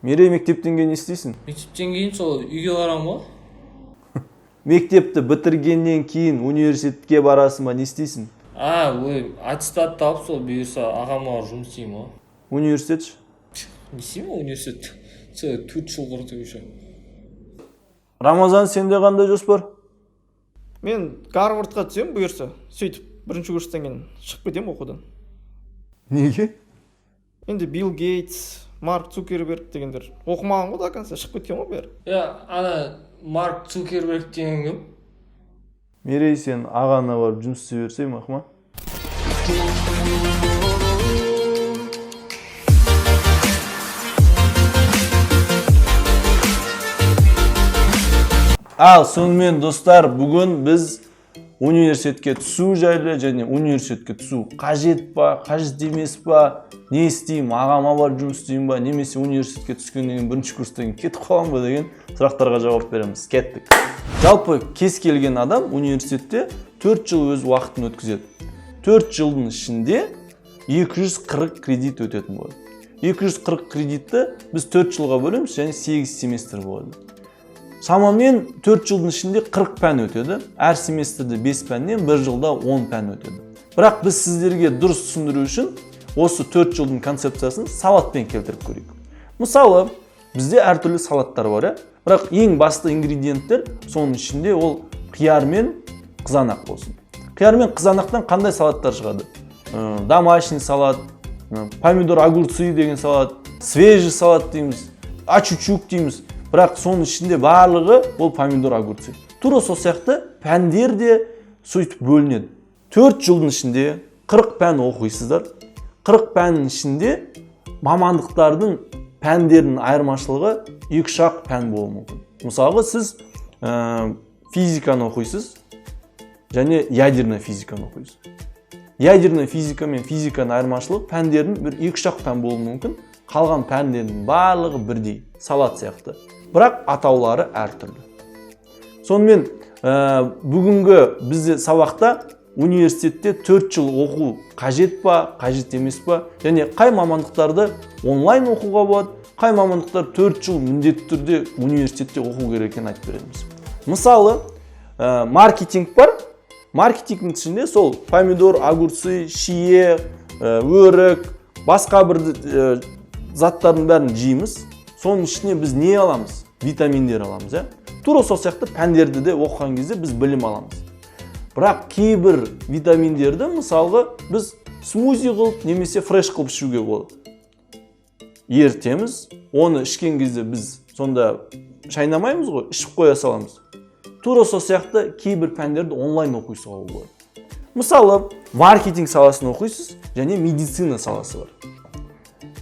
Мерей мектептен кейін не істейсің? Мектептен кейін сол үйге барам ғой. Мектепті бітіргеннен кейін университетке барасың ба, не істейсің? Ой, аттестатты алып сол бұйырса ағама барып жұмыс істеймін ғой. Университет? Не істеймін ғой университет? Сол 4 жыл құртып еще. Рамазан, сенде қандай жоспар? Мен Гарвардқа түсем бұйырса, сөйтіп бірінші курстан кейін шығып кетем оқудан. Неге? Енді Билл Гейтс, Марк Цукерберг дегендер оқымаған ғой, до конца шығып кеткен ғой бәрі. Ана Марк Цукерберг деген кім? Мерей, сен ағаңа барып жұмыс істей берсең мақма? Ал сонымен достар, бүгін біз университетке түсу жайлы және университетке түсу қажет па, қажет емес па, не істеймін, ағама барып жұмыс істеймін ба, немесе университетке түскеннен кейін бірінші курстан кетіп қалам ба деген сұрақтарға жауап береміз. Кеттік. Жалпы кез келген адам университетте 4 жыл өз уақытын өткізеді. 4 жылдың ішінде 240 кредит өтетін болады. 240 кредитті біз 4 жылға бөлеміз және 8 семестр болады. Шамамен 4 жылдың ішінде 40 пән өтеді. Әр семестрде 5 пәннен 1 жылда 10 пән өтеді. Бірақ біз сіздерге дұрыс түсіндіру үшін осы 4 жылдың концепциясын салатпен келтіріп көрейік. Мысалы, бізде әртүрлі салаттар бар, бірақ ең басты ингредиенттер соның ішінде ол қияр мен қызанақ болсын. Қияр мен қызанақтан қандай салаттар шығады? Домашний салат, помидор огурцы деген салат, свежий салат дейміз, ачучук дейміз. Бірақ соның ішінде барлығы ол помидор огурцы. Тура сол сияқты пәндер де сөйтіп бөлінеді. 4 жылдың ішінде 40 пән оқисыздар. 40 пәннің ішінде мамандықтардың пәндерінің айырмашылығы 2 пән болуы мүмкін. Мысалы, сіз физиканы оқисыз және ядерный физиканы оқисыз. Ядерный физика мен физиканың айырмашылығы пәндердің бір 2 пән болуы мүмкін. Қалған пәндердің барлығы бірдей, салат сияқты. Бірақ атаулары әртүрлі. Сонымен бүгінгі бізде сабақта университетте 4 жыл оқу қажет па, қажет емес па, және қай мамандықтарды онлайн оқуға болады, қай мамандықтар 4 жыл міндетті түрде университетте оқу керек екенін айтып береміз. Мысалы, маркетинг бар. Маркетингтің ішінде сол помидор, огурцы, шие, өрік, басқа бір заттардың бәрін жейміз. Соның ішіне біз не аламыз? Витаминдер аламыз, Тура сол сияқты пәндерді де оқыған кезде біз білім аламыз. Бірақ кейбір витаминдерді, мысалға, біз смузи қылып, немесе фреш қылып ішуге болады. Ертеміз, оны ішкен кезде біз сонда шайнамаймыз ғой, ішіп қоя саламыз. Тура сол сияқты кейбір пәндерді онлайн оқисыға болады. Мысалы, маркетинг саласын оқисыз, және медицина саласы бар.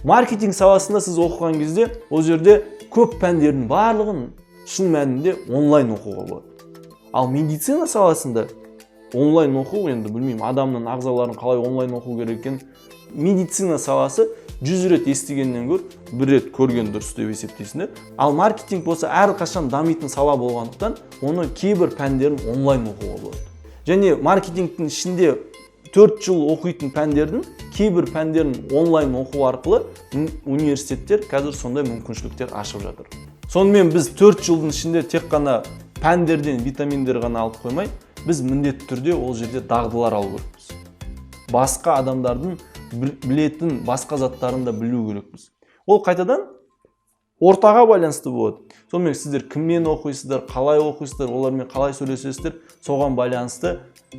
Маркетинг саласында сіз оқыған кезде, ол жерде көп пәндердің барлығын шын мәнінде онлайн оқуға болады. Ал медицина саласында онлайн оқу, енді білмеймін, адамның ағзаларын қалай онлайн оқу керек екен. Медицина саласы 100 рет естігеннен гөр, 1 рет көрген дұрыс деп есептейсіңдер. Ал маркетинг болса әрқашан дамитын сала болғандықтан, оны кейбір пәндерін онлайн оқуға болады. Және маркетингтің ішінде 4 жыл оқитын пәндердің кейбір пәндерін онлайн оқу арқылы университеттер қазір сондай мүмкіншіліктер ашып жатыр. Сонымен біз 4 жылдың ішінде тек қана пәндерден витаминдер ғана алып қоймай, біз міндетті түрде ол жерде дағдылар алу керекпіз. Басқа адамдардың білетін басқа заттарын да білу керекпіз. Ол қайтадан ортаға байланысты болады. Сонымен сіздер кіммен оқисыздар, қалай оқисыздар, олармен қалай сөйлесесіздер, соған байланысты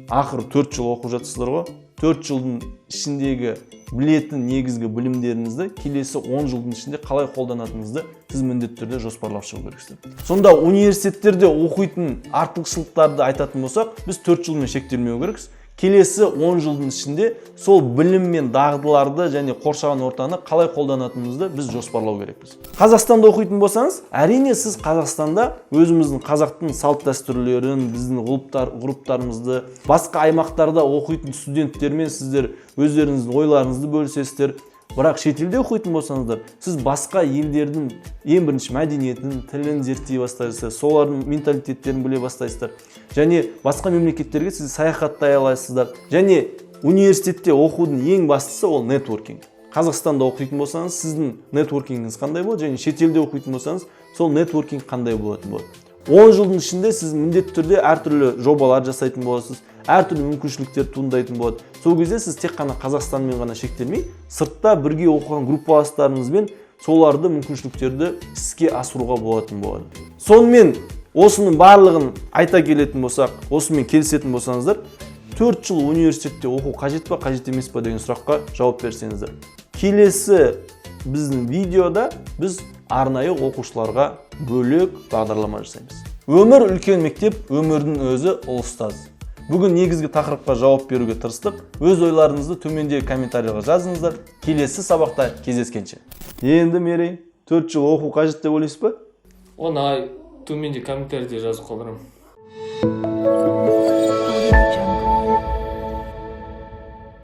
ақыры 4 жыл оқып жатсыздар ғой. 4 жылдың ішіндегі білетін негізгі білімдеріңізді келесі 10 жылдың ішінде қалай қолданатыныңызды сіз міндетті түрде жоспарлап шығу керексіздер. Сонда университеттерде оқитын артықшылықтарды айтатын болсақ, біз 4 жылмен шектелмеу керекпіз. Келесі 10 жылдың ішінде сол білім мен дағдыларды және қоршаған ортаны қалай қолданатынымызды біз жоспарлау керекпіз. Қазақстанда оқитын болсаңыз, әрине сіз Қазақстанда өзіміздің қазақтың салт дәстүрлерін, біздің ғұрыптарымызды, басқа аймақтарда оқитын студенттермен сіздер өздеріңіздің ойларыңызды бөлісесіздер. Бірақ шетелде оқитын болсаңыздар, сіз басқа елдердің ең бірінші мәдениетін, тілін зерттей бастайсыздар, солардың менталитеттерін біле бастайсыздар. Және басқа мемлекеттерге сіз саяхаттай аласыздар. Және университетте оқудың ең бастысы ол нетворкинг. Қазақстанда оқитын болсаңыз, сіздің нетворкингіңіз қандай болады, және шетелде оқитын болсаңыз, сол нетворкинг қандай болатын болады. 10 жылдың ішінде сіз міндетті түрде әртүрлі жобалар жасайтын боласыз, әртүрлі мүмкіншіліктер туындайтын болады. Сол кезде сіз тек қана Қазақстанмен ғана шектелмей, сыртта бірге оқыған группаластарыңызбен соларды мүмкіншіліктерді іске асыруға болатын болады. Сонымен осының барлығын айта келетін болсақ, осымен келісетін болсаңыздар, 4 жыл университетте оқу қажет па, қажет емес па деген сұраққа жауап берсеңіздер. Келесі біздің видеода біз арнайы оқушыларға бөлек бағдарлама жасаймыз. Өмір үлкен мектеп, өмірдің өзі ұлы ұстаз. Бүгін негізгі тақырыпқа жауап беруге тырыстық. Өз ойларыңызды төмендегі комментарийға жазыңыздар. Келесі сабақта кездескенше. Енді Мерей, 4 жыл оқу қажет деп ойлайсыз ба? Оны төменде комментарийде жазып қалдырамын.